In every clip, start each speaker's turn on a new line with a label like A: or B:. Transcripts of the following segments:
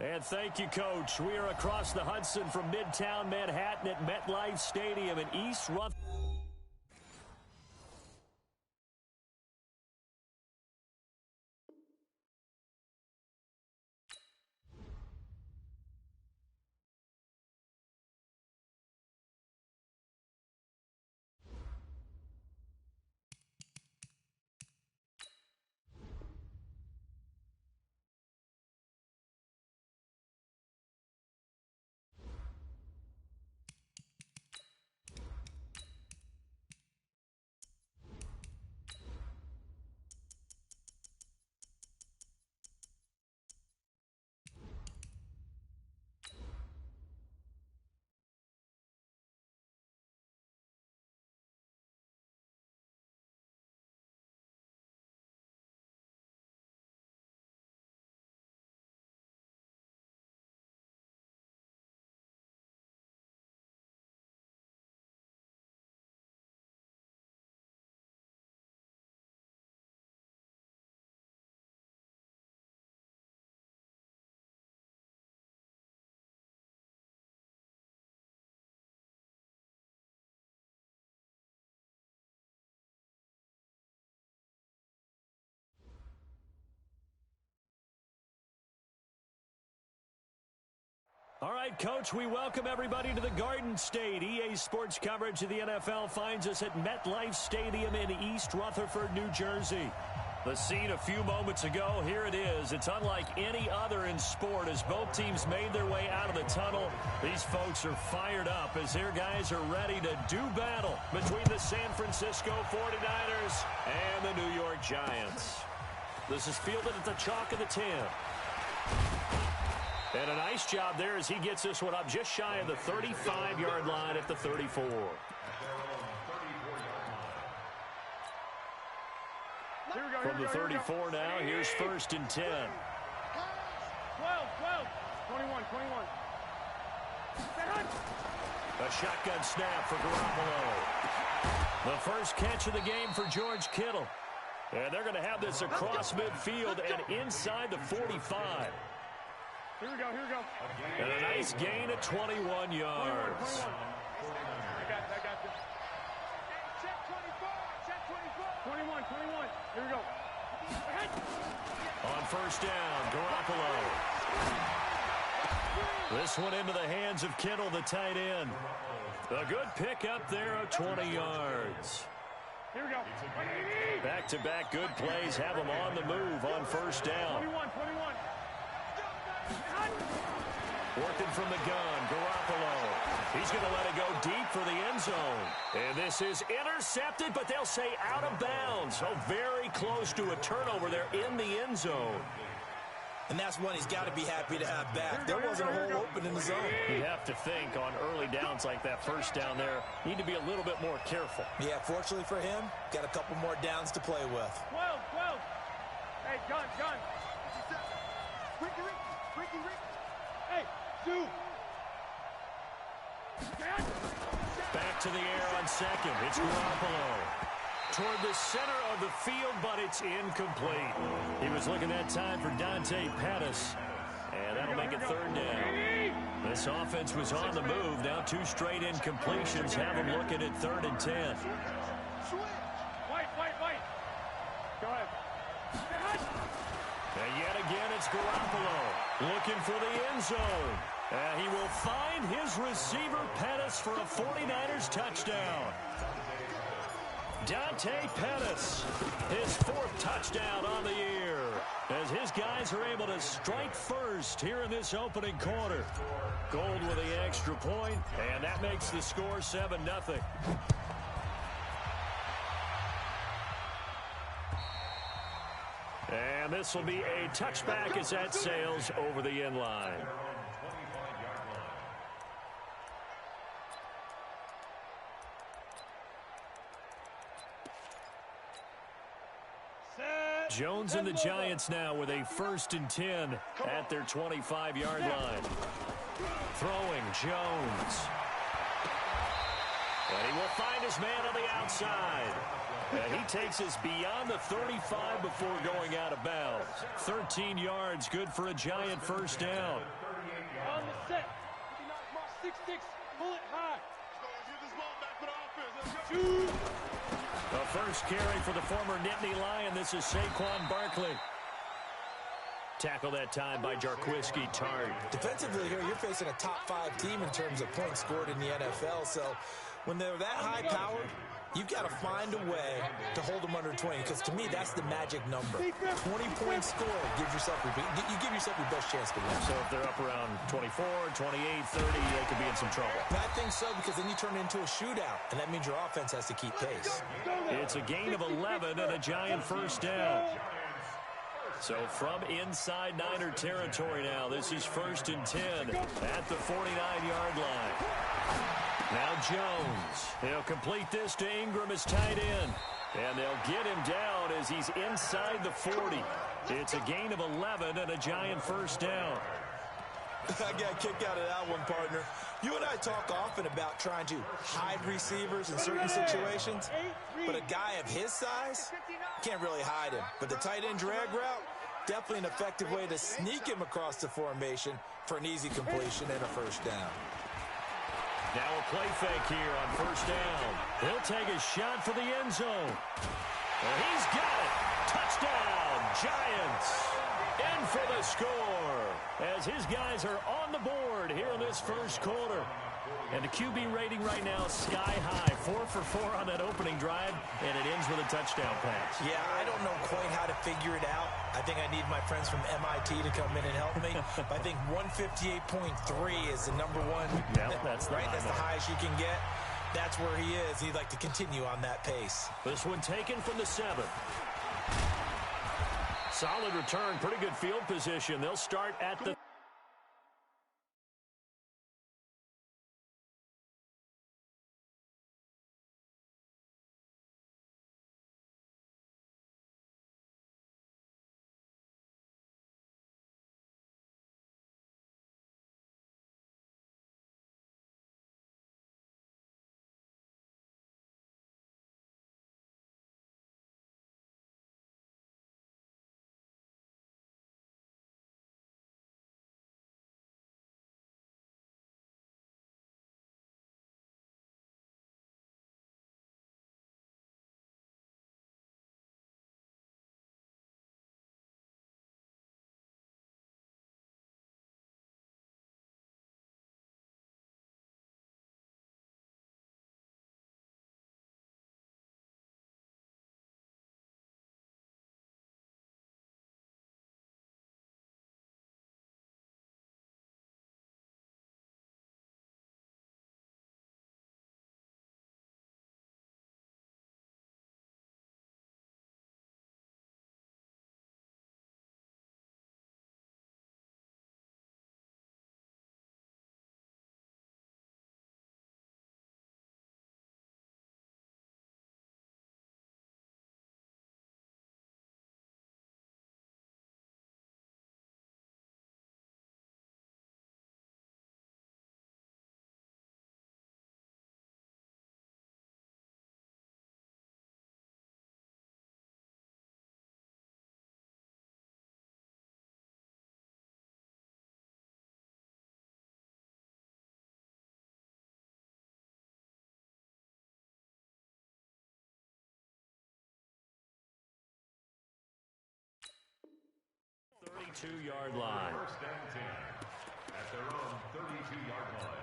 A: And thank you, Coach. We are across the Hudson from Midtown Manhattan at MetLife Stadium in East Rutherford. All right, Coach, we welcome everybody to the Garden State. EA Sports coverage of the NFL finds us at MetLife Stadium in East Rutherford, New Jersey. The scene a few moments ago, here it is. It's unlike any other in sport as both teams made their way out of the tunnel. These folks are fired up as their guys are ready to do battle between the San Francisco 49ers and the New York Giants. This is fielded at the chalk of the 10. And a nice job there as he gets this one up just shy of the 35-yard line at the 34. From the 34 now, here's 1st and 10.
B: 12, 21.
A: A shotgun snap for Garoppolo. The first catch of the game for George Kittle. And they're going to have this across midfield and inside the 45.
B: Here we go.
A: And a nice gain of 21 yards.
B: 21. I got this. Check 24. 21. Here we go.
A: On 1st down, Garoppolo. This one into the hands of Kittle, the tight end. A good pickup there of 20 yards.
B: Here we go.
A: Back-to-back good plays have them on the move on 1st down.
B: 21.
A: Working from the gun, Garoppolo. He's going to let it go deep for the end zone. And this is intercepted, but they'll say out of bounds. So very close to a turnover there in the end zone.
C: And that's one he's got to be happy to have back. There wasn't a hole open in the zone.
A: You have to think on early downs like that 1st down there, need to be a little bit more careful.
C: Yeah, fortunately for him, got a couple more downs to play with.
B: 12. Hey, gun. Ricky. Hey, Sue.
A: Back to the air on 2nd. It's Garoppolo. Toward the center of the field, but it's incomplete. He was looking that time for Dante Pettis. And that'll make it 3rd down. This offense was on the move. Now 2 straight incompletions have them looking at 3rd and 10.
B: White. Go ahead.
A: And yet again, it's Garoppolo looking for the end zone. He will find his receiver, Pettis, for a 49ers touchdown. Dante Pettis, his 4th touchdown on the year, as his guys are able to strike first here in this opening quarter. Gold with the extra point, and that makes the score 7-0. And this will be a touchback as that sails over the end line. Jones and the Giants now with a 1st and 10 at their 25-yard line. Throwing Jones. And he will find his man on the outside. And he takes us beyond the 35 before going out of bounds. 13 yards, good for a giant first down.
B: On the set. 6-6. Pull it high.
A: The first carry for the former Nittany Lion. This is Saquon Barkley. Tackle that time by Jarquiski Tart.
C: Defensively here, you're facing a top 5 team in terms of points scored in the NFL. So when they're that high powered, you've got to find a way to hold them under 20. Because to me, that's the magic number. 20 points scored. You give yourself your best chance to win.
A: So if they're up around 24, 28, 30, they could be in some trouble.
C: I think so, because then you turn it into a shootout, and that means your offense has to keep pace.
A: It's a gain of 11 and a giant first down. So from inside Niner territory now, this is 1st and 10 at the 49-yard line. Now Jones. He'll complete this to Ingram as tight end. And they'll get him down as he's inside the 40. It's a gain of 11 and a giant first down.
C: I got a kick out of that one, partner. You and I talk often about trying to hide receivers in certain situations, but a guy of his size can't really hide him. But the tight end drag route, definitely an effective way to sneak him across the formation for an easy completion and a first down.
A: Now a play fake here on first down. He'll take a shot for the end zone. And he's got it. Touchdown, Giants. In for the score as his guys are on the board here in this first quarter. And the QB rating right now is sky high. 4 for 4 on that opening drive, and it ends with a touchdown pass.
C: Yeah, I don't know quite how to figure it out. I think I need my friends from MIT to come in and help me. But I think 158.3 is the number one.
A: Yeah, that's the
C: right. That's the highest you can get. That's where he is. He'd like to continue on that pace.
A: This one taken from the 7. Solid return, pretty good field position. They'll start at the yard line.
D: First and 10 at their own 32-yard line.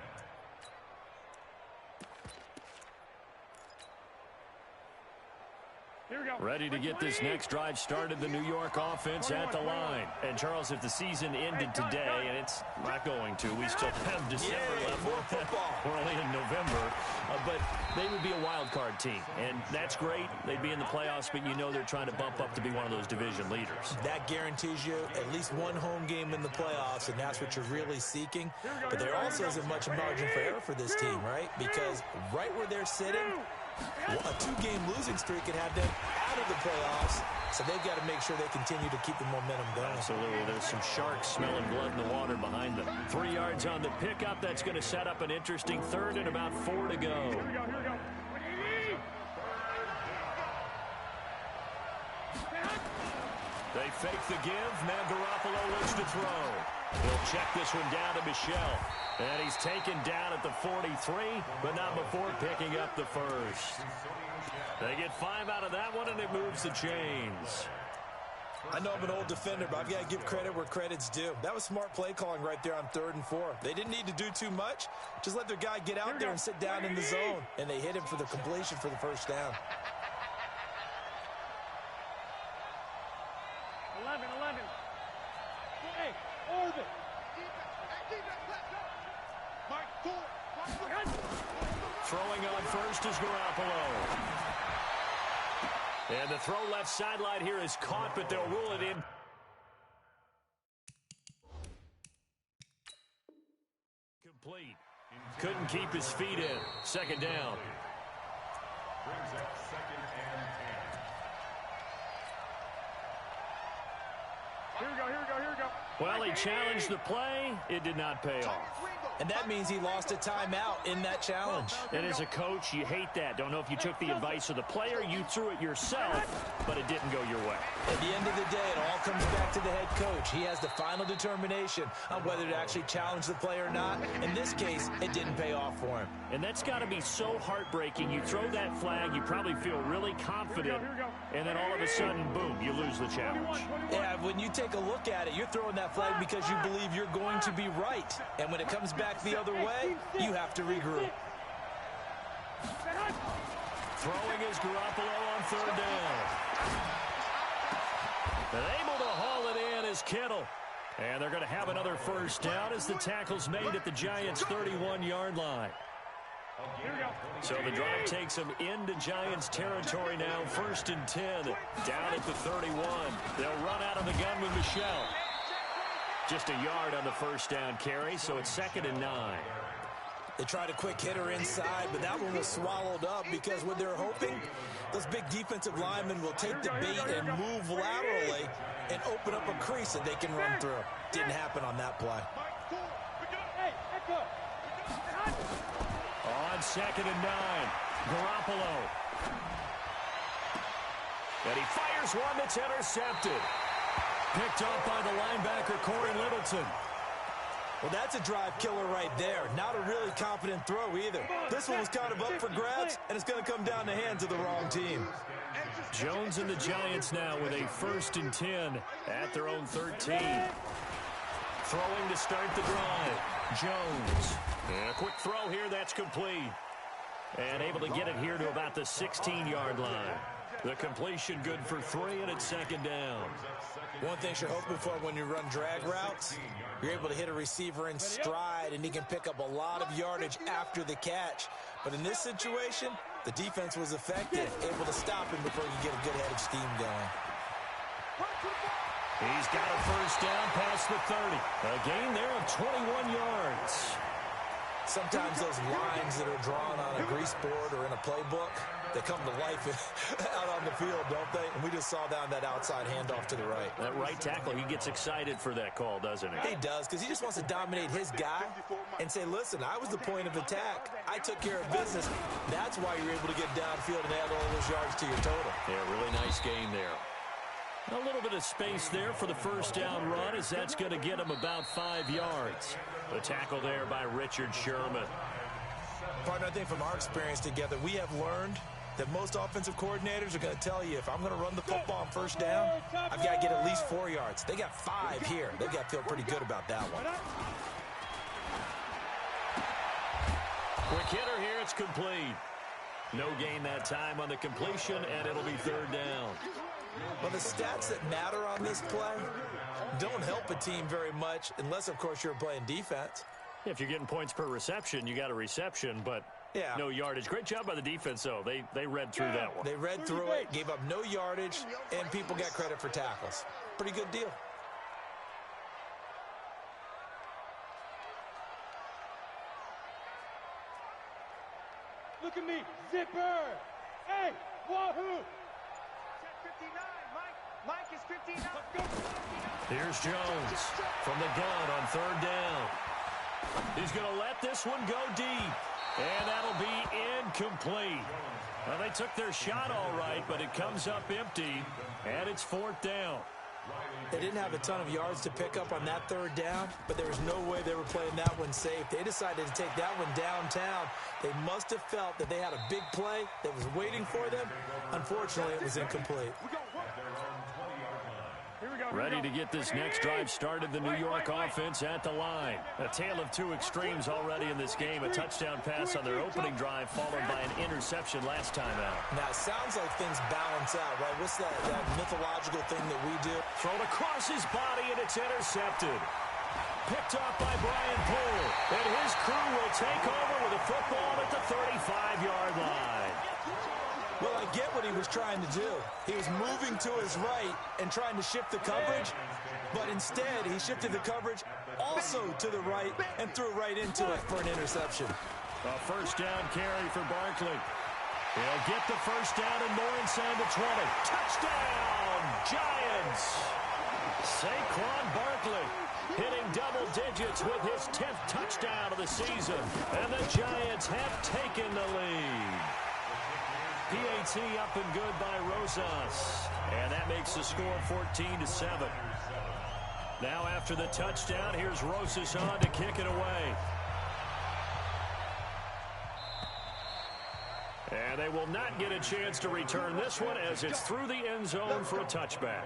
B: Here we go.
A: Ready to get this next drive started, the New York offense at the line. And, Charles, if the season ended today, and it's not going to, we still have December left. We're only in November. But they would be a wild card team. And that's great. They'd be in the playoffs, but you know they're trying to bump up to be one of those division leaders.
C: That guarantees you at least one home game in the playoffs, and that's what you're really seeking. But there also isn't much margin for error for this team, right? Because right where they're sitting, a 2-game losing streak could have them out of the playoffs, so they've got to make sure they continue to keep the momentum going.
A: Absolutely. There's some sharks smelling blood in the water behind them. 3 yards on the pickup. That's going to set up an interesting third and about 4 to go.
B: Here we go.
A: They fake the give. Now Garoppolo looks to throw. He'll check this one down to Michel. And he's taken down at the 43, but not before picking up the first. They get 5 out of that one, and it moves the chains.
C: I know I'm an old defender, but I've got to give credit where credit's due. That was smart play calling right there on 3rd and 4. They didn't need to do too much. Just let their guy get out there and sit down in the zone. And they hit him for the completion for the first down.
B: 11. Hey, orbit.
A: Throwing on first is Garoppolo. And the throw left sideline here is caught, but they'll rule it in. Complete. Couldn't keep his feet in. 2nd down.
D: Brings up 2nd and 10.
B: Here we go.
A: Well, he challenged the play. It did not pay off.
C: And that means he lost a timeout in that challenge.
A: And as a coach, you hate that. Don't know if you took the advice of the player. You threw it yourself, but it didn't go your way.
C: At the end of the day, it all comes back to the head coach. He has the final determination on whether to actually challenge the play or not. In this case, it didn't pay off for him.
A: And that's got to be so heartbreaking. You throw that flag, you probably feel really confident, and then all of a sudden, boom, you lose the challenge.
C: Yeah, when you take a look at it, you're throwing that flag because you believe you're going to be right. And when it comes back the other way, you have to regroup.
A: Throwing is Garoppolo on 3rd down. And able to haul it in is Kittle. And they're going to have another first down as the tackle's made at the Giants' 31-yard line. So the drive takes them into Giants territory now. 1st and 10, down at the 31. They'll run out of the gun with Michel. Just a yard on the first down carry, so it's 2nd and 9.
C: They tried a quick hitter inside, but that one was swallowed up because what they're hoping, those big defensive linemen will take the bait and move laterally and open up a crease that they can run through. Didn't happen on that play.
A: On 2nd and 9, Garoppolo. And he fires one that's intercepted. Picked off by the linebacker, Corey Littleton.
C: Well, that's a drive killer right there. Not a really confident throw either. This one was kind of up for grabs, and it's going to come down the hands of the wrong team.
A: Jones and the Giants now with a 1st and 10 at their own 13. Throwing to start the drive. Jones. And a quick throw here, that's complete. And able to get it here to about the 16-yard line. The completion good for 3, and it's 2nd down.
C: One thing you're hoping for when you run drag routes, you're able to hit a receiver in stride, and he can pick up a lot of yardage after the catch. But in this situation, the defense was effective, able to stop him before you get a good head of steam going.
A: He's got a first down past the 30. A gain there of 21 yards.
C: Sometimes those lines that are drawn on a grease board or in a playbook, they come to life out on the field, don't they? And we just saw down that outside handoff to the right.
A: That right tackle, he gets excited for that call, doesn't he?
C: He does, because he just wants to dominate his guy and say, listen, I was the point of attack. I took care of business. That's why you're able to get downfield and add all those yards to your total.
A: Yeah, really nice game there. A little bit of space there for the first down run, as that's going to get him about 5 yards. The tackle there by Richard Sherman.
C: Partner, I think from our experience together, we have learned that most offensive coordinators are going to tell you, if I'm going to run the football on first down, I've got to get at least 4 yards. They got 5 here. They've got to feel pretty good about that one.
A: Quick hitter here, it's complete. No gain that time on the completion, and it'll be 3rd down.
C: Well, the stats that matter on this play don't help a team very much unless, of course, you're playing defense.
A: If you're getting points per reception, you got a reception, but
C: yeah,
A: no yardage. Great job by the defense, though. They read through that one.
C: They read through it, gave up no yardage, and people got credit for tackles. Pretty good deal.
B: Look at me, zipper. Hey, wahoo.
E: Mike is 59.
A: Here's Jones from the gun on 3rd down. He's going to let this one go deep, and that'll be incomplete. Well, they took their shot all right, but it comes up empty, and it's 4th down.
C: They didn't have a ton of yards to pick up on that third down, but there was no way they were playing that one safe. They decided to take that one downtown. They must have felt that they had a big play that was waiting for them. Unfortunately, it was incomplete.
A: Ready to get this next drive started, the New York offense at the line. A tale of two extremes already in this game. A touchdown pass on their opening drive, followed by an interception last time out.
C: Now, it sounds like things balance out, right? What's that mythological thing that we do?
A: Thrown across his body, and it's intercepted. Picked off by Brian Poole. And his crew will take over with a football at the 35-yard line.
C: Well, I get what he was trying to do. He was moving to his right and trying to shift the coverage, but instead he shifted the coverage also to the right and threw right into it for an interception.
A: A first down carry for Barkley. He'll get the first down and more inside the 20. Touchdown, Giants! Saquon Barkley hitting double digits with his 10th touchdown of the season, and the Giants have taken the lead. PAT up and good by Rosas. And that makes the score 14-7. Now after the touchdown, here's Rosas on to kick it away. And they will not get a chance to return this one as it's through the end zone for a touchback.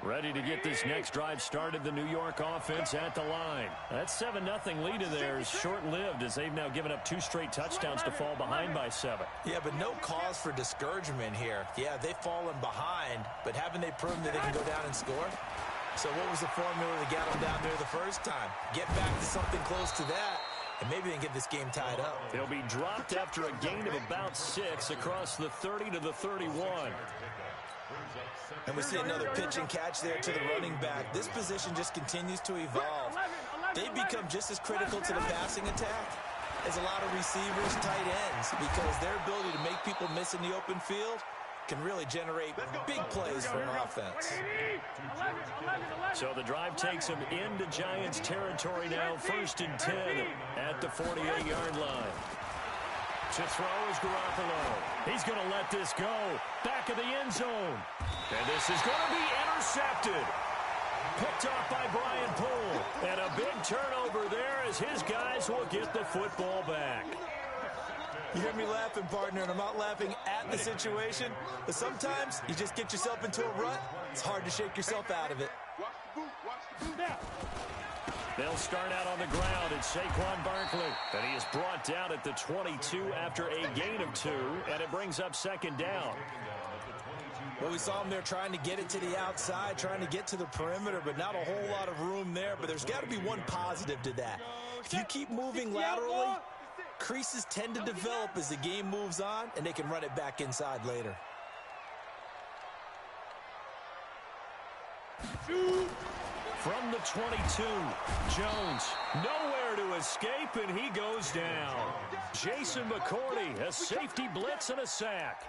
A: Ready to get this next drive started, the New York offense at the line. That 7-0 lead of theirs short-lived as they've now given up 2 straight touchdowns to fall behind by 7.
C: Yeah, but no cause for discouragement here. Yeah, they've fallen behind, but haven't they proven that they can go down and score? So what was the formula that got them down there the first time? Get back to something close to that, and maybe they can get this game tied up.
A: They'll be dropped after a gain of about 6 across the 30 to the 31.
C: And we see another pitch and catch there to the running back. This position just continues to evolve. They become just as critical to the passing attack as a lot of receivers, tight ends, because their ability to make people miss in the open field can really generate big plays for an offense.
A: So the drive takes them into Giants territory now, 1st and 10 at the 48-yard line. To throw is Garoppolo. He's going to let this go. Back of the end zone. And this is going to be intercepted. Picked off by Brian Poole. And a big turnover there as his guys will get the football back.
C: You hear me laughing, partner, and I'm not laughing at the situation, but sometimes you just get yourself into a rut. It's hard to shake yourself out of it.
A: They'll start out on the ground. It's Saquon Barkley. And he is brought down at the 22 after a gain of 2, and it brings up 2nd down.
C: Well, we saw him there trying to get it to the outside, trying to get to the perimeter, but not a whole lot of room there. But there's got to be one positive to that. If you keep moving laterally, creases tend to develop as the game moves on, and they can run it back inside later.
A: From the 22, Jones nowhere to escape, and he goes down. Jason McCourty, a safety blitz and a sack.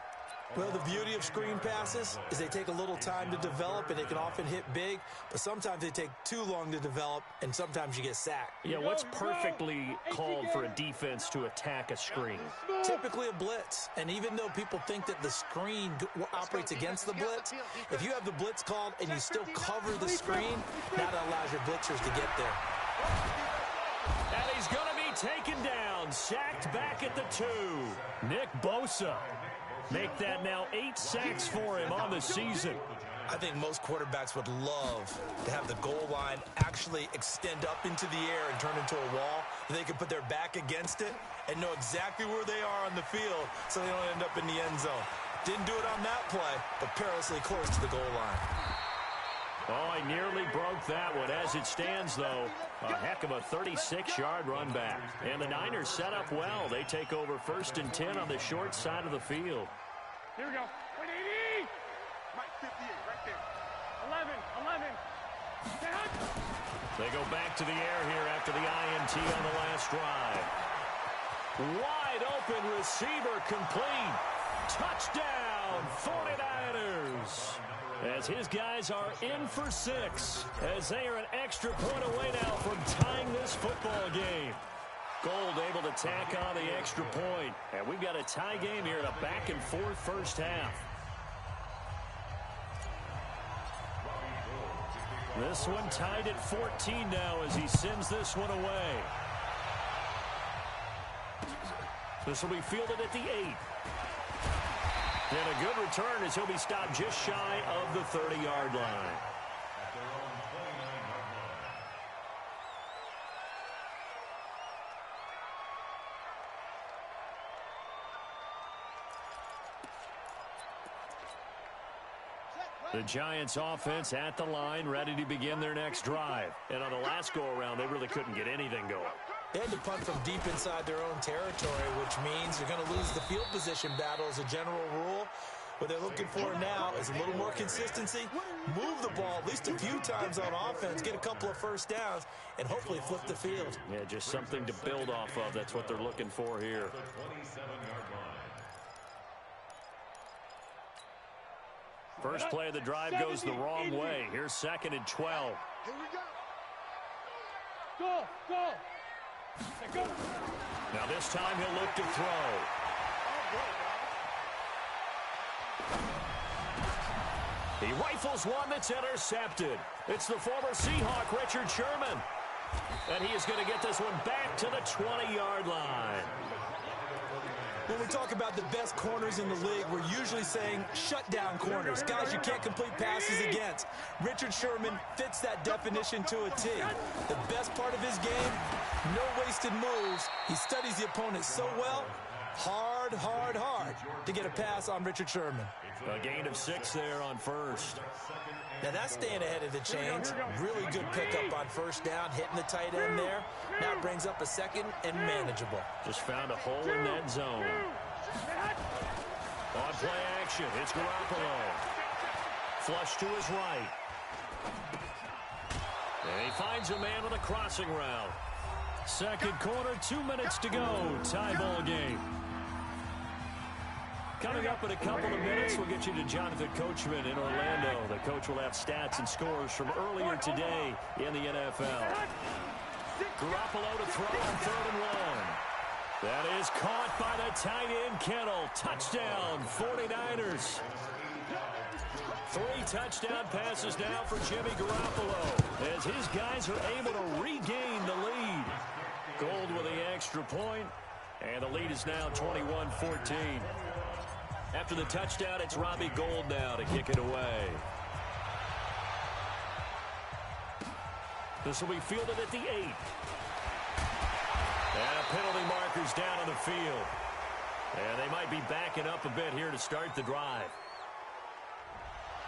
C: Well, the beauty of screen passes is they take a little time to develop, and they can often hit big, but sometimes they take too long to develop, and sometimes you get sacked.
A: Yeah, what's perfectly called for a defense to attack a screen?
C: Typically a blitz, and even though people think that the screen operates against the blitz, if you have the blitz called and you still cover the screen, that allows your blitzers to get there.
A: And he's going to be taken down, sacked back at the 2. Nick Bosa. Make that now 8 sacks for him on the season.
C: I think most quarterbacks would love to have the goal line actually extend up into the air and turn into a wall. They can put their back against it and know exactly where they are on the field so they don't end up in the end zone. Didn't do it on that play, but perilously close to the goal line.
A: Oh, I nearly broke that one. As it stands, though, a heck of a 36-yard run back. And the Niners set up well. They take over 1st and 10 on the short side of the field.
B: Here we go. 180. Mike 58 right there. 11.
A: They go back to the air here after the INT on the last drive. Wide open receiver complete. Touchdown, 49ers. As his guys are in for 6, as they are an extra point away now from tying this football game. Gold able to tack on the extra point. And we've got a tie game here in a back-and-forth first half. This one tied at 14 now as he sends this one away. This will be fielded at the 8. And a good return as he'll be stopped just shy of the 30-yard line. The Giants offense at the line, ready to begin their next drive. And on the last go-around, they really couldn't get anything going.
C: They had to punt from deep inside their own territory, which means they're going to lose the field position battle as a general rule. What they're looking for now is a little more consistency, move the ball at least a few times on offense, get a couple of first downs, and hopefully flip the field.
A: Yeah, just something to build off of. That's what they're looking for here. First play of the drive goes the wrong way. Here's 2nd and 12.
B: Here we go. Go.
A: Now this time he'll look to throw. He rifles one that's intercepted. It's the former Seahawk, Richard Sherman. And he is going to get this one back to the 20-yard line.
C: When we talk about the best corners in the league, we're usually saying shutdown corners, guys you can't complete passes against. Richard Sherman fits that definition to a T. The best part of his game, no wasted moves. He studies the opponent so well, hard to get a pass on Richard Sherman.
A: A gain of 6 there on first.
C: Now that's staying ahead of the chains. Really good pickup on first down, hitting the tight end there. Now brings up a 2nd and manageable.
A: Just found a hole in that zone. On play action, it's Garoppolo. Flush to his right. And he finds a man on a crossing route. Second quarter, 2 minutes to go. Tie ball game. Coming up in a couple of minutes, we'll get you to Jonathan Coachman in Orlando. The coach will have stats and scores from earlier today in the NFL. Garoppolo to throw on 3rd and 1. That is caught by the tight end, Kittle. Touchdown, 49ers. 3 touchdown passes now for Jimmy Garoppolo as his guys are able to regain the lead. Gold with the extra point, and the lead is now 21-14. After the touchdown, it's Robbie Gould now to kick it away. This will be fielded at the 8. And a penalty marker's down on the field. And they might be backing up a bit here to start the drive.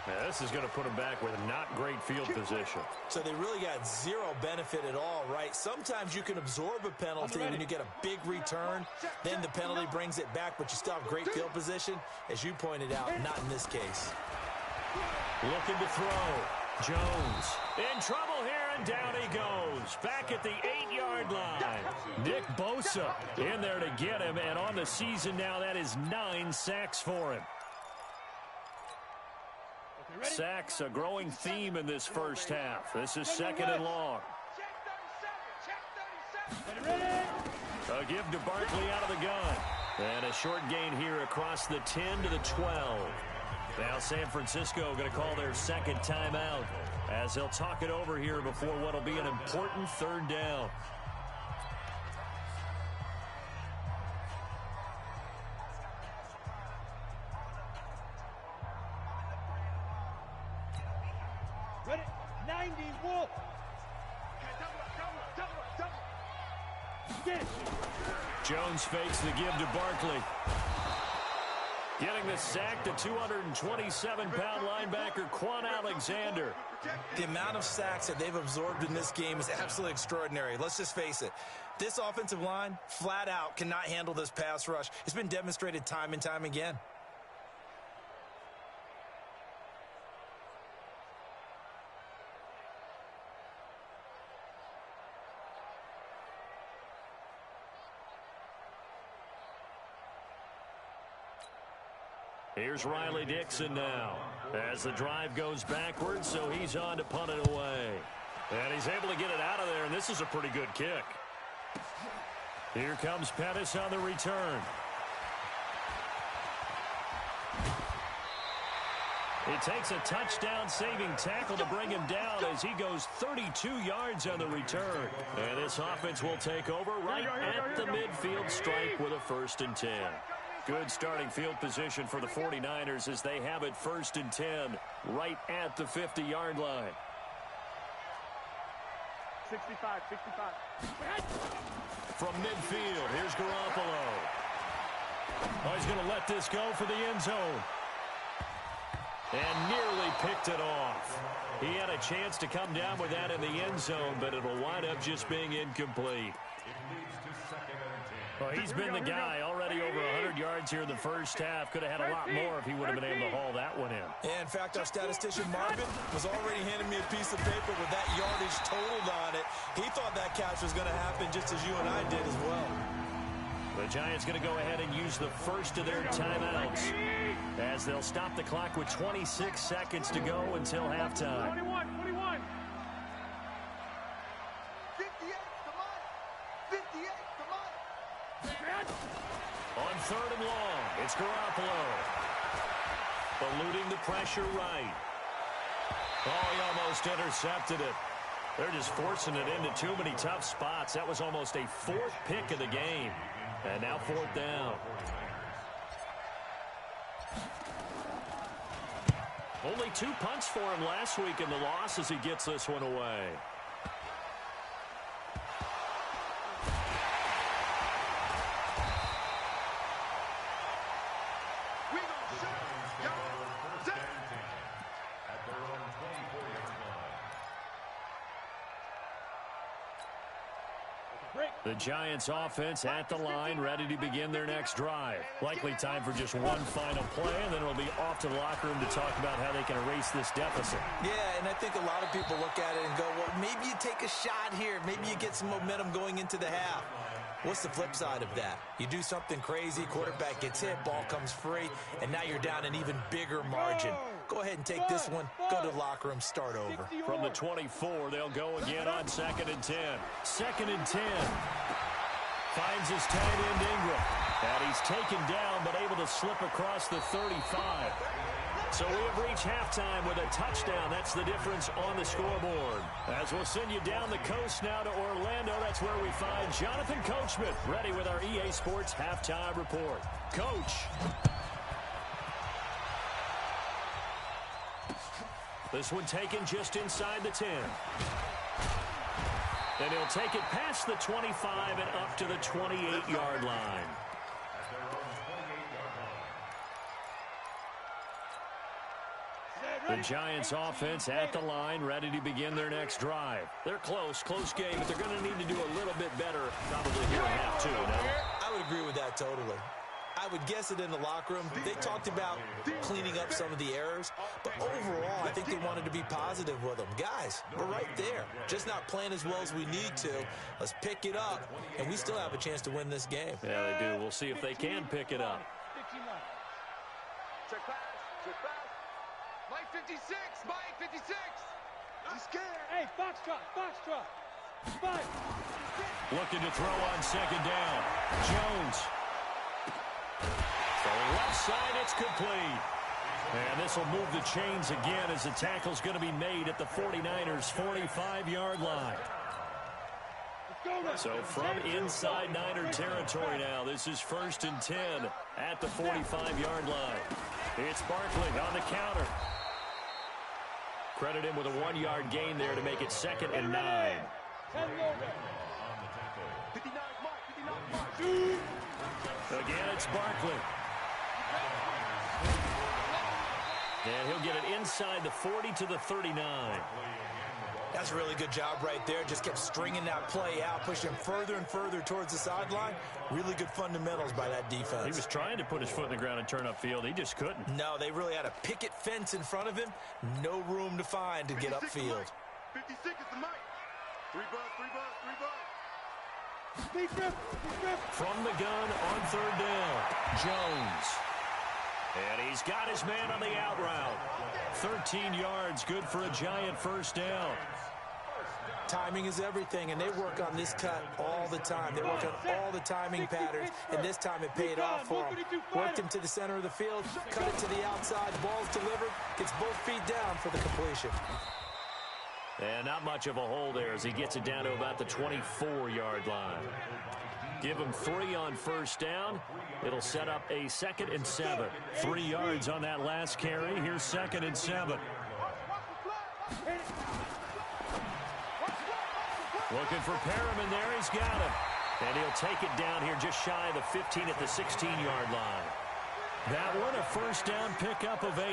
A: Now, this is going to put them back with not great field position.
C: So they really got zero benefit at all, right? Sometimes you can absorb a penalty when you get a big return. Then the penalty brings it back, but you still have great field position. As you pointed out, not in this case.
A: Looking to throw. Jones in trouble here, and down he goes. Back at the 8-yard line. Nick Bosa in there to get him, and on the season now, that is 9 sacks for him. Sacks, a growing theme in this first half. This is 2nd and long. A give to Barkley out of the gun. And a short gain here across the 10 to the 12. Now San Francisco going to call their 2nd timeout as they'll talk it over here before what will be an important 3rd down.
B: Ready? 90, Wolf. Get it.
A: Jones fakes the give to Barkley. Getting the sack to 227-pound linebacker Quan Alexander.
C: The amount of sacks that they've absorbed in this game is absolutely extraordinary. Let's just face it. This offensive line, flat out, cannot handle this pass rush. It's been demonstrated time and time again.
A: Here's Riley Dixon now as the drive goes backwards, so he's on to punt it away. And he's able to get it out of there, and this is a pretty good kick. Here comes Pettis on the return. It takes a touchdown-saving tackle to bring him down as he goes 32 yards on the return. And this offense will take over right at the midfield stripe with a 1st and 10. Good starting field position for the 49ers as they have it 1st and 10 right at the 50-yard line.
B: 65.
A: From midfield, here's Garoppolo. Oh, he's going to let this go for the end zone. And nearly picked it off. He had a chance to come down with that in the end zone, but it'll wind up just being incomplete. Well, he's been the guy already over 100 yards here in the first half. Could have had a lot more if he would have been able to haul that one in.
C: Yeah, in fact, our statistician Marvin was already handing me a piece of paper with that yardage totaled on it. He thought that catch was going to happen just as you and I did as well.
A: The Giants going to go ahead and use the first of their timeouts as they'll stop the clock with 26 seconds to go until halftime.
B: 21.
E: 58, come on. 58, come on.
A: On 3rd and long, it's Garoppolo. Eluding the pressure right. Oh, he almost intercepted it. They're just forcing it into too many tough spots. That was almost a 4th pick of the game. And now 4th down. Only 2 punts for him last week in the loss as he gets this one away. The Giants offense at the line, ready to begin their next drive. Likely time for just one final play, and then it'll be off to the locker room to talk about how they can erase this deficit.
C: Yeah, and I think a lot of people look at it and go, well, maybe you take a shot here. Maybe you get some momentum going into the half. What's the flip side of that? You do something crazy, quarterback gets hit, ball comes free, and now you're down an even bigger margin. Go ahead and take this one, go to the locker room, start over.
A: From the 24, they'll go again on 2nd and 10. 2nd and 10. Finds his tight end Ingram. And he's taken down, but able to slip across the 35. So we have reached halftime with a touchdown. That's the difference on the scoreboard. As we'll send you down the coast now to Orlando, that's where we find Jonathan Coachman, ready with our EA Sports Halftime Report. Coach. This one taken just inside the 10. And he'll take it past the 25 and up to the 28-yard line. The Giants offense at the line, ready to begin their next drive. They're close game, but they're going to need to do a little bit better probably here in half 2.
C: I would agree with that totally. I would guess it in the locker room. They talked about cleaning up some of the errors, but overall, I think they wanted to be positive with them. Guys, we're right there. Just not playing as well as we need to. Let's pick it up, and we still have a chance to win this game.
A: Yeah, they do. We'll see if they can pick it up.
E: Check pass. Mike 56, Mike 56. He's scared.
B: Hey, Foxtrot. 5.
A: Looking to throw on 2nd down. Jones. So left side, it's complete. And this will move the chains again as the tackle's going to be made at the 49ers' 45-yard line. So from inside Niner territory now, this is 1st and 10 at the 45-yard line. It's Barkley on the counter. Credit him with a 1-yard gain there to make it 2nd and 9.
E: 59, Mark.
A: Again, it's Barkley. And he'll get it inside the 40 to the 39.
C: That's a really good job right there. Just kept stringing that play out, pushing him further and further towards the sideline. Really good fundamentals by that defense.
A: He was trying to put his foot in the ground and turn upfield. He just couldn't.
C: No, they really had a picket fence in front of him. No room to find to get upfield.
E: 56 is the mic. 3 bucks.
A: From the gun on 3rd down, Jones. And he's got his man on the out route. 13 yards, good for a Giant 1st down.
C: Timing is everything, and they work on this cut all the time. They work on all the timing patterns, and this time it paid off for them. Worked him to the center of the field, cut it to the outside, ball's delivered, gets both feet down for the completion.
A: And not much of a hole there as he gets it down to about the 24-yard line. Give him 3 on first down. It'll set up a 2nd and 7. 3 yards on that last carry. Here's 2nd and 7. Looking for Perriman there. He's got him. And he'll take it down here just shy of the 15 at the 16-yard line. That one a first down pickup of 8.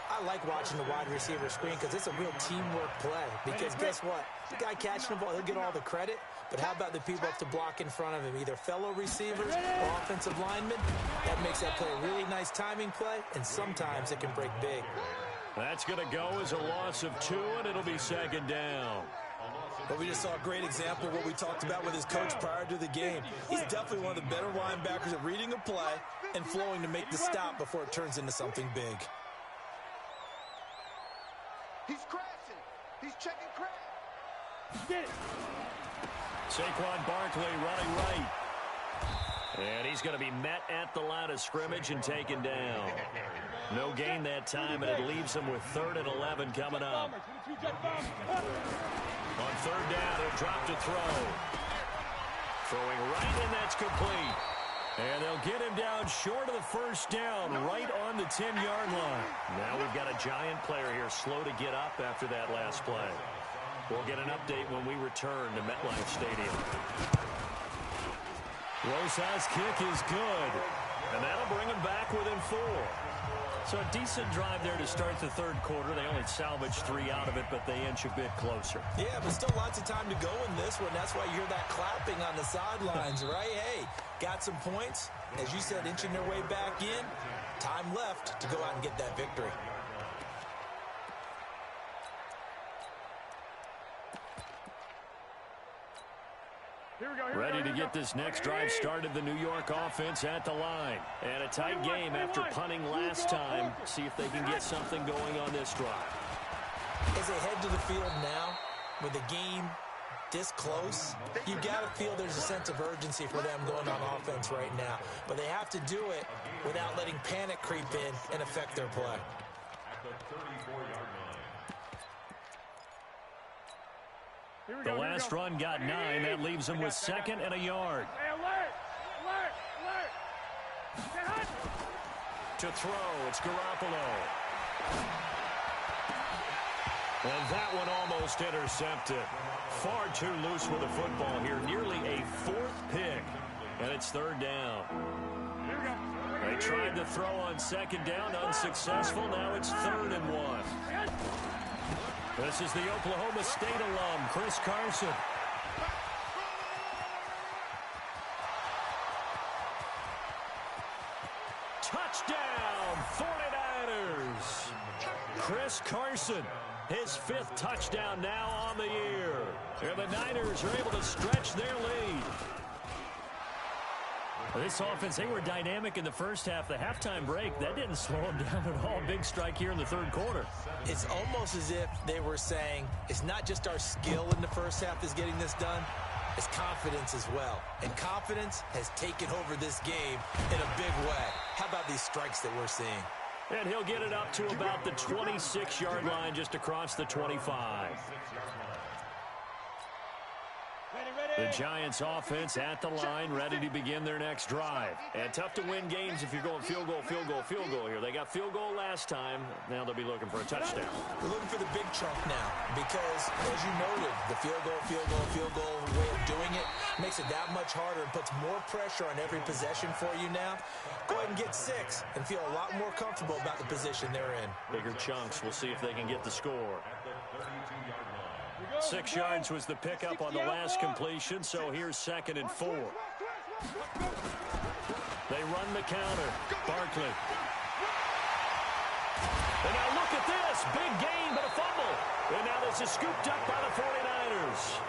C: I like watching the wide receiver screen because it's a real teamwork play. Because guess what? The guy catching the ball, he'll get all the credit. But how about the people up to block in front of him? Either fellow receivers or offensive linemen. That makes that play a really nice timing play, and sometimes it can break big.
A: That's going to go as a loss of 2, and it'll be 2nd down.
C: But we just saw a great example of what we talked about with his coach prior to the game. He's definitely one of the better linebackers at reading a play and flowing to make the stop before it turns into something big.
E: He's crashing. He's checking crash.
B: Get it.
A: Saquon Barkley running right. And he's going to be met at the line of scrimmage and taken down. No gain that time, and it leaves him with 3rd and 11 coming up. On 3rd down, he'll drop to throw. Throwing right, and that's complete. And they'll get him down short of the first down, right on the 10-yard line. Now we've got a giant player here, slow to get up after that last play. We'll get an update when we return to MetLife Stadium. Rosas' kick is good, and that'll bring him back within 4. So a decent drive there to start the 3rd quarter. They only salvaged 3 out of it, but they inch a bit closer.
C: Yeah, but still lots of time to go in this one. That's why you hear that clapping on the sidelines, right? Hey, got some points. As you said, inching their way back in. Time left to go out and get that victory.
A: Ready to get this next drive started, the New York offense at the line. And a tight game after punting last time. See if they can get something going on this drive.
C: As they head to the field now, with the game this close, you got to feel there's a sense of urgency for them going on offense right now. But they have to do it without letting panic creep in and affect their play.
A: The last run got 9. That leaves him with 2nd and a yard. To throw, it's Garoppolo. And that one almost intercepted. Far too loose with the football here. Nearly a 4th pick. And it's 3rd down. They tried to throw on 2nd down, unsuccessful. Now it's 3rd and 1. This is the Oklahoma State alum, Chris Carson. Touchdown, 49ers. Chris Carson, his 5th touchdown now on the year. And the Niners are able to stretch their lead. This offense, they were dynamic in the first half. The halftime break, that didn't slow them down at all. Big strike here in the 3rd quarter.
C: It's almost as if they were saying, it's not just our skill in the first half that's getting this done, it's confidence as well. And confidence has taken over this game in a big way. How about these strikes that we're seeing?
A: And he'll get it up to about the 26-yard line, just across the 25. The Giants offense at the line, ready to begin their next drive. And tough to win games if you're going field goal, field goal, field goal here. They got field goal last time. Now they'll be looking for a touchdown.
C: We're looking for the big chunk now because, as you noted, the field goal way of doing it makes it that much harder and puts more pressure on every possession for you now. Go ahead and get 6 and feel a lot more comfortable about the position they're in.
A: Bigger chunks. We'll see if they can get the score. 6 yards was the pickup on the last completion, so here's 2nd and 4. They run the counter. Barkley. And now look at this. Big gain, but a fumble. And now this is scooped up by the 49ers.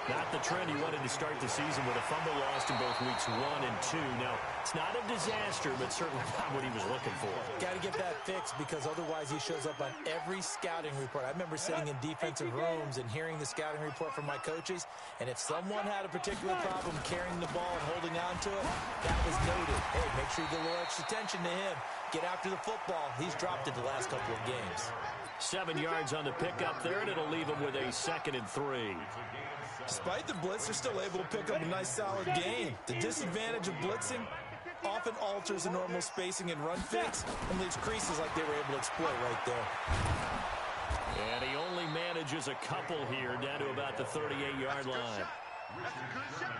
A: Not the trend he wanted to start the season with a fumble lost in both weeks 1 and 2. Now, it's not a disaster, but certainly not what he was looking for.
C: Got to get that fixed because otherwise he shows up on every scouting report. I remember sitting in defensive rooms and hearing the scouting report from my coaches, and if someone had a particular problem carrying the ball and holding on to it, that was noted. Hey, make sure you get a little extra attention to him. Get after the football. He's dropped it the last couple of games.
A: 7 yards on the pickup there, and it'll leave him with a 2nd and 3.
C: Despite the blitz, they're still able to pick up a nice, solid gain. The disadvantage of blitzing often alters the normal spacing and run fix and leaves creases like they were able to exploit right there.
A: And he only manages a couple here down to about the 38-yard line.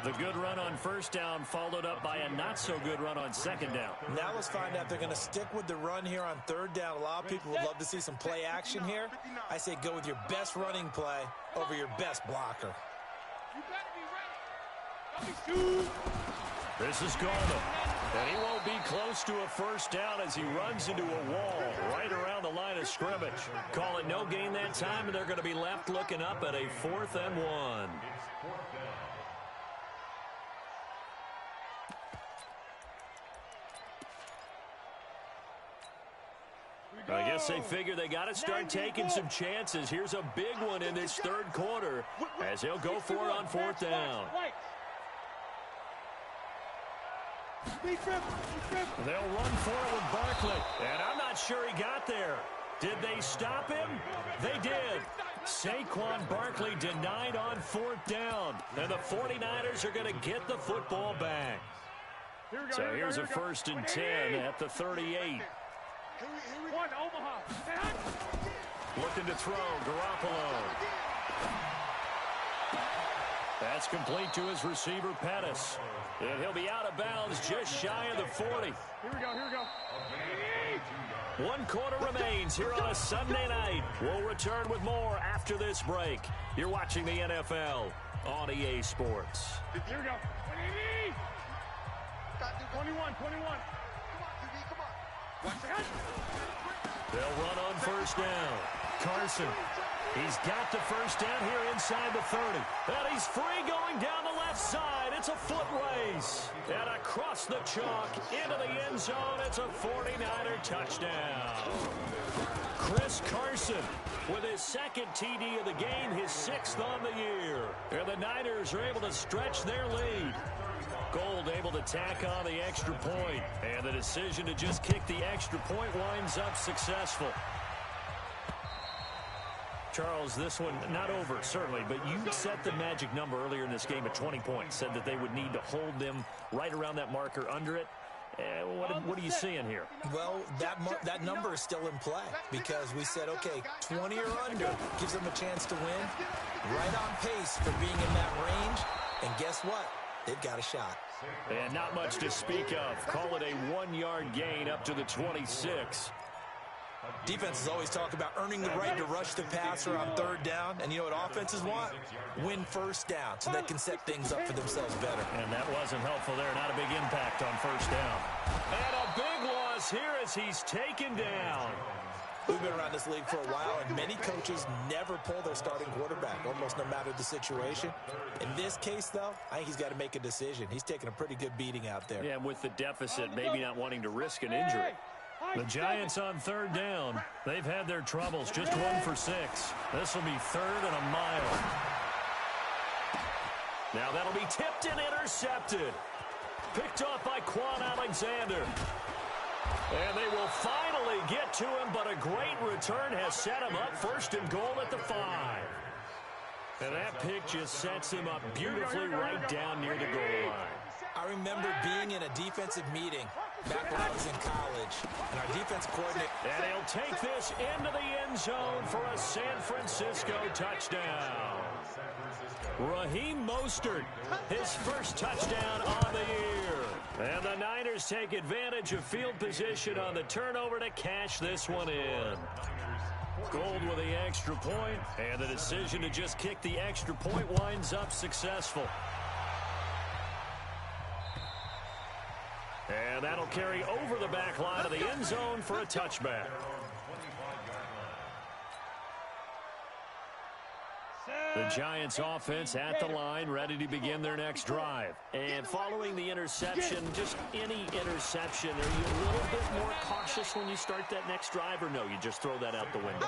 A: The good run on first down followed up by a not-so-good run on second down.
C: Now let's find out if they're going to stick with the run here on third down. A lot of people would love to see some play action here. I say go with your best running play over your best blocker.
A: This is Gardner, and he won't be close to a first down as he runs into a wall right around the line of scrimmage. Call it no gain that time, and they're going to be left looking up at a 4th and 1. I guess they figure they got to start taking some chances. Here's a big one in this third quarter as he'll go for it on 4th down. They'll run for it with Barkley, and I'm not sure he got there. Did they stop him? They did. Saquon Barkley denied on 4th down, and the 49ers are going to get the football back. So here's a 1st and 10 at the 38. Looking to throw, Garoppolo. That's complete to his receiver, Pettis. And he'll be out of bounds just shy of the 40.
B: Here we go.
A: 1 quarter remains here on a Sunday night. We'll return with more after this break. You're watching the NFL on EA Sports.
B: Here we go. 21. Come on. Watch it.
A: They'll run on first down. Carson. He's got the first down here inside the 30. And he's free going down the left side. It's a foot race. And across the chalk into the end zone. It's a 49er touchdown. Chris Carson with his 2nd TD of the game, his 6th on the year. And the Niners are able to stretch their lead. Gold able to tack on the extra point. And the decision to just kick the extra point winds up successful. Charles, this one not over, certainly, but you set the magic number earlier in this game at 20 points. Said that they would need to hold them right around that marker under it. What are you seeing here?
C: Well, that number is still in play because we said, okay, 20 or under gives them a chance to win. Right on pace for being in that range. And guess what? They've got a shot.
A: And not much to speak of. Call it a 1-yard gain up to the 26.
C: Defenses always talk about earning the right to rush the passer on third down. And you know what offenses want? Win first down so they can set things up for themselves better.
A: And that wasn't helpful there. Not a big impact on first down. And a big loss here as he's taken down.
C: We've been around this league for a while, and many coaches never pull their starting quarterback, almost no matter the situation. In this case, though, I think he's got to make a decision. He's taking a pretty good beating out there.
A: Yeah, and with the deficit, maybe not wanting to risk an injury. The Giants on third down. They've had their troubles, just 1 for 6. This will be 3rd and a mile. Now that'll be tipped and intercepted. Picked off by Quan Alexander. And they will finally get to him, but a great return has set him up 1st and goal at the 5. And that pick just sets him up beautifully right down near the goal line.
C: I remember being in a defensive meeting back when I was in college, and our defense coordinator...
A: And he'll take this into the end zone for a San Francisco touchdown. Raheem Mostert, his first touchdown on the year. And the Niners take advantage of field position on the turnover to cash this one in. Gold with the extra point, and the decision to just kick the extra point winds up successful. And that'll carry over the back line of the end zone for a touchback. The Giants offense at the line, ready to begin their next drive. And following the interception, just any interception, are you a little bit more cautious when you start that next drive, or no, you just throw that out the window?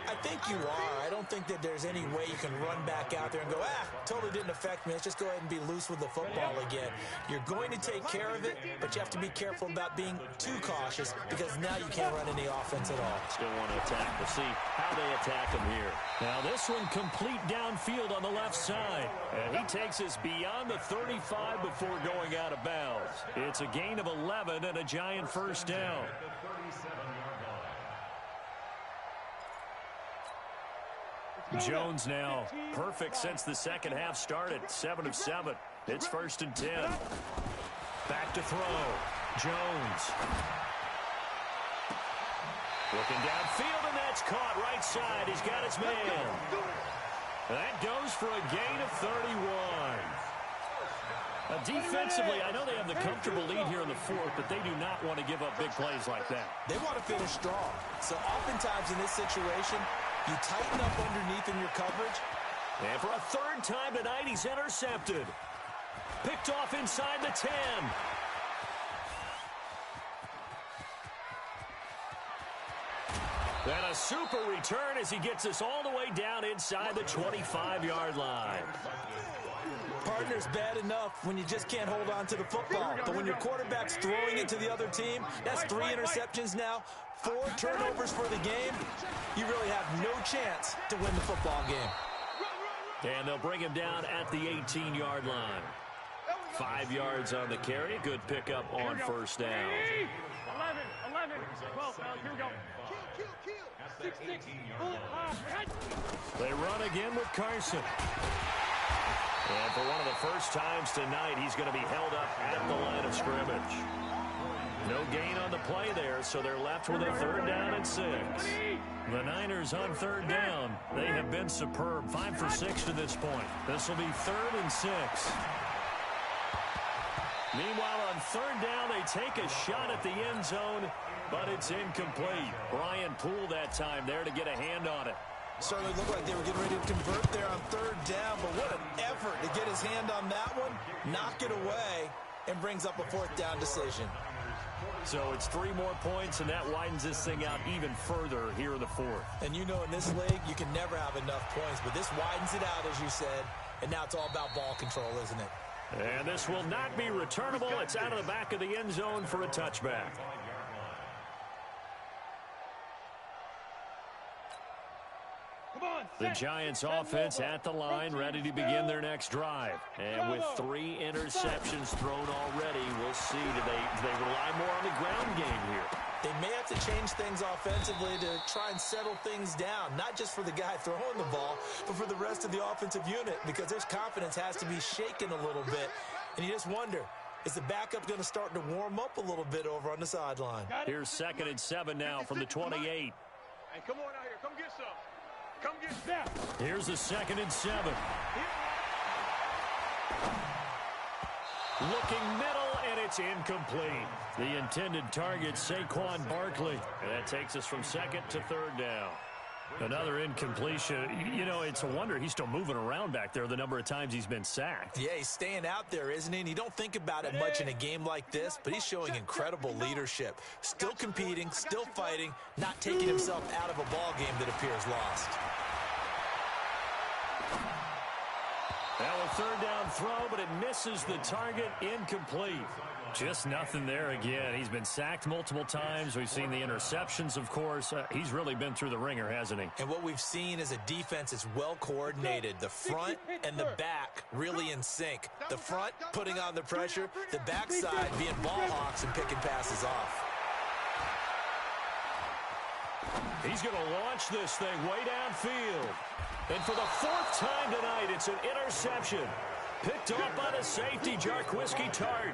C: I think you are. I don't think that there's any way you can run back out there and go, totally didn't affect me. Let's just go ahead and be loose with the football again. You're going to take care of it, but you have to be careful about being too cautious because now you can't run any offense at all.
A: Still want to attack. We'll see how they attack him here. Now this one complete downfield on the left side. And he takes us beyond the 35 before going out of bounds. It's a gain of 11 and a Giant first down. Jones now perfect since the second half started. 7 of 7. It's 1st and 10. Back to throw. Jones. Looking downfield, and that's caught right side. He's got his man. That goes for a gain of 31. Defensively, I know they have the comfortable lead here in the fourth, but they do not want to give up big plays like that.
C: They want to finish strong. So oftentimes in this situation, you tighten up underneath in your coverage.
A: And for a third time tonight, he's intercepted. Picked off inside the 10. And a super return as he gets us all the way down inside the 25-yard line.
C: Partner's bad enough when you just can't hold on to the football. But when your quarterback's throwing it to the other team, that's 3 interceptions now, 4 turnovers for the game. You really have no chance to win the football game.
A: And they'll bring him down at the 18-yard line. 5 yards on the carry. Good pickup on first down.
B: 11, 12, here we go. Kill. 6,
A: They run again with Carson. And for one of the first times tonight, he's going to be held up at the line of scrimmage. No gain on the play there, so they're left with a 3rd down and 6. The Niners on 3rd down. They have been superb. 5 for 6 to this point. This will be 3rd and 6. Meanwhile, on 3rd down, they take a shot at the end zone, but it's incomplete. Brian Poole that time there to get a hand on it.
C: Certainly looked like they were getting ready to convert there on 3rd down, but what an effort to get his hand on that one, knock it away, and brings up a 4th down decision.
A: So it's 3 more points, and that widens this thing out even further here in the 4th.
C: And you know in this league, you can never have enough points, but this widens it out, as you said, and now it's all about ball control, isn't it?
A: And this will not be returnable. It's out of the back of the end zone for a touchback. The Giants offense at the line, ready to begin their next drive. And with 3 interceptions thrown already, we'll see. Do they rely more on the ground game here?
C: They may have to change things offensively to try and settle things down, not just for the guy throwing the ball, but for the rest of the offensive unit, because their confidence has to be shaken a little bit. And you just wonder, is the backup going to start to warm up a little bit over on the sideline?
A: Here's 2nd and 7 now from the 28.
B: Hey, come on out here. Come get some. Come get that.
A: Here's the 2nd and 7. Looking middle, and it's incomplete. The intended target, Saquon Barkley. And that takes us from 2nd to 3rd down. Another incompletion. You know, it's a wonder he's still moving around back there the number of times he's been sacked.
C: Yeah, he's staying out there, isn't he? And you don't think about it much in a game like this, but he's showing incredible leadership. Still competing, still fighting, not taking himself out of a ball game that appears lost.
A: Now a 3rd down throw, but it misses the target. Incomplete. Just nothing there again. He's been sacked multiple times. We've seen the interceptions, of course. He's really been through the ringer, hasn't he?
C: And what we've seen is a defense that's well coordinated. The front and the back really in sync. The front putting on the pressure, the backside being ball hawks and picking passes off.
A: He's going to launch this thing way downfield. And for the 4th time tonight, it's an interception. Picked off by the safety, Jarquiski Tart.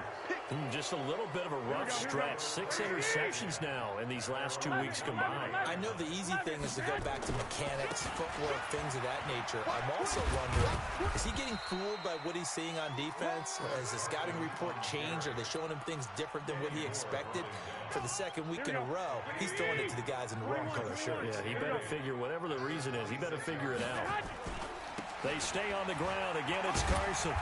A: Just a little bit of a rough stretch. 6 interceptions now in these last 2 weeks combined.
C: I know the easy thing is to go back to mechanics, footwork, things of that nature. I'm also wondering, is he getting fooled by what he's seeing on defense? Has the scouting report changed? Are they showing him things different than what he expected? For the 2nd week in a row, he's throwing it to the guys in the wrong color shirts.
A: Yeah, he better figure, whatever the reason is, he better figure it out. They stay on the ground. Again, it's Carson.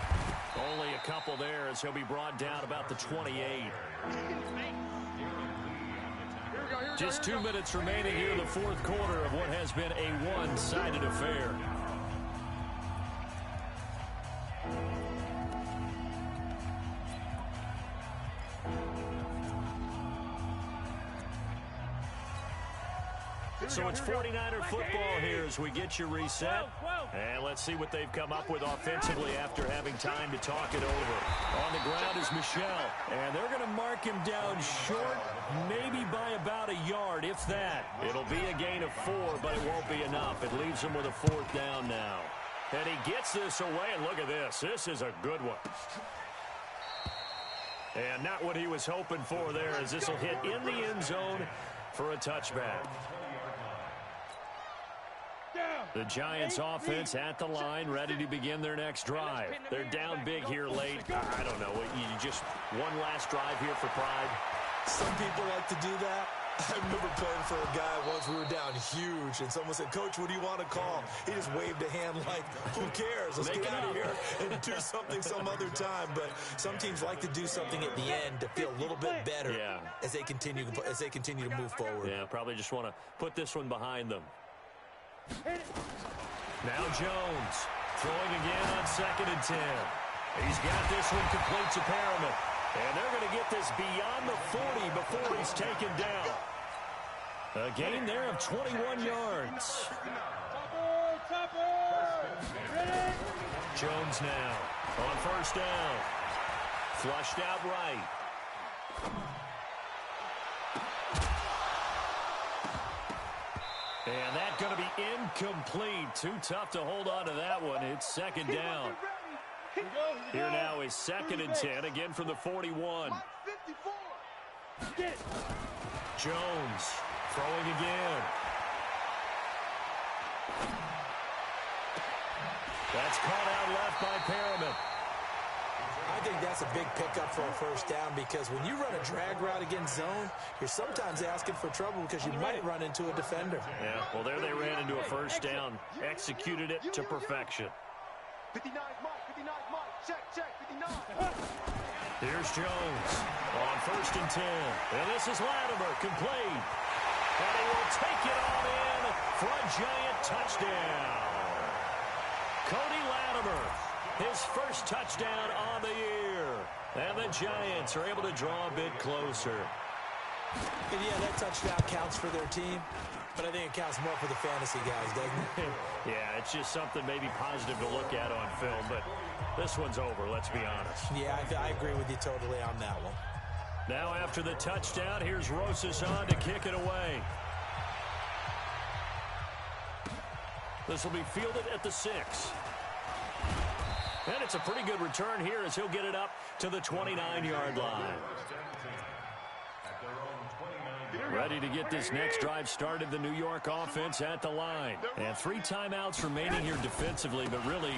A: Only a couple there as he'll be brought down about the 28. Just 2 minutes remaining here in the fourth quarter of what has been a one-sided affair. So it's 49er football here as we get you reset. And let's see what they've come up with offensively after having time to talk it over. On the ground is Michelle. And they're going to mark him down short, maybe by about a yard, if that. It'll be a gain of 4, but it won't be enough. It leaves him with a 4th down now. And he gets this away, and look at this. This is a good one. And not what he was hoping for there, as this will hit in the end zone for a touchback. The Giants offense at the line, ready to begin their next drive. They're down big here late. I don't know. You just one last drive here for pride.
C: Some people like to do that. I remember playing for a guy once. We were down huge, and someone said, "Coach, what do you want to call?" He just waved a hand like, "Who cares? Let's get out of here and do something some other time." But some teams like to do something at the end to feel a little bit better as they continue to move forward.
A: Yeah, probably just want to put this one behind them. Now Jones throwing again on 2nd and 10. He's got this one complete to Perriman. And they're going to get this beyond the 40 before he's taken down. A gain there of 21 yards. Jones now on 1st down. Flushed out right. And that's going to be incomplete. Too tough to hold on to that one. It's 2nd down. Here now is 2nd and 10, again from the 41. Jones throwing again. That's caught out left by Perriman.
C: I think that's a big pickup for a 1st down, because when you run a drag route against zone, you're sometimes asking for trouble because you might run into a defender.
A: Yeah, well, there they ran into a 1st down. Executed it to perfection.
B: 59, Mike, 59, Mike, check, 59.
A: Here's Jones on 1st and 10. And this is Latimer, complete. And he will take it on in for a Giant touchdown. Cody Latimer, his first touchdown on the year. And the Giants are able to draw a bit closer.
C: And yeah, that touchdown counts for their team, but I think it counts more for the fantasy guys, doesn't it?
A: Yeah, it's just something maybe positive to look at on film, but this one's over, let's be honest.
C: Yeah, I agree with you totally on that one.
A: Now after the touchdown, here's Rosas on to kick it away. This will be fielded at the 6. And it's a pretty good return here as he'll get it up to the 29-yard line. Ready to get this next drive started, the New York offense at the line. And 3 timeouts remaining here defensively, but really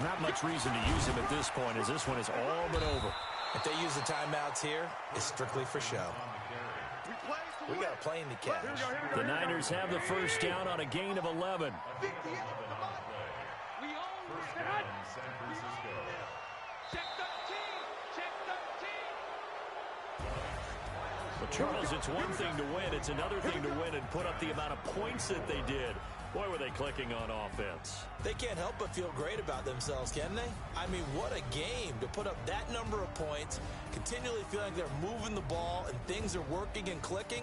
A: not much reason to use them at this point, as this one is all but over.
C: If they use the timeouts here, it's strictly for show. We got a plane to catch.
A: The Niners have the 1st down on a gain of 11. Well, Charles, it's one thing to win. It's another thing to win and put up the amount of points that they did. Boy, were they clicking on offense.
C: They can't help but feel great about themselves, can they? I mean, what a game to put up that number of points, continually feeling like they're moving the ball and things are working and clicking.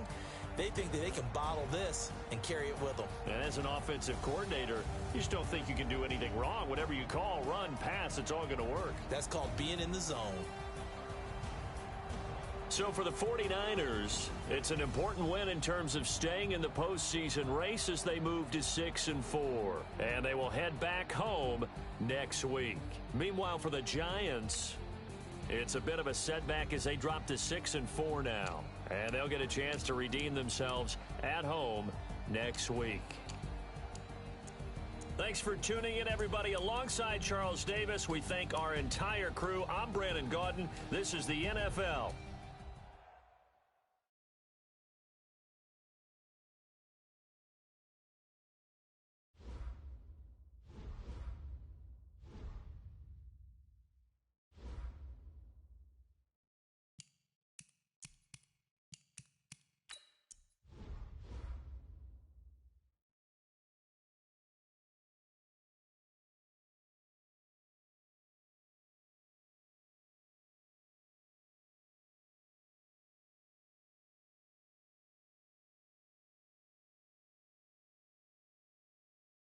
C: They think that they can bottle this and carry it with them.
A: And as an offensive coordinator, you just don't think you can do anything wrong. Whatever you call, run, pass, it's all going to work.
C: That's called being in the zone.
A: So for the 49ers, it's an important win in terms of staying in the postseason race as they move to 6-4. And they will head back home next week. Meanwhile, for the Giants, it's a bit of a setback as they drop to 6-4 now. And they'll get a chance to redeem themselves at home next week. Thanks for tuning in, everybody. Alongside Charles Davis, we thank our entire crew. I'm Brandon Gaudin. This is the NFL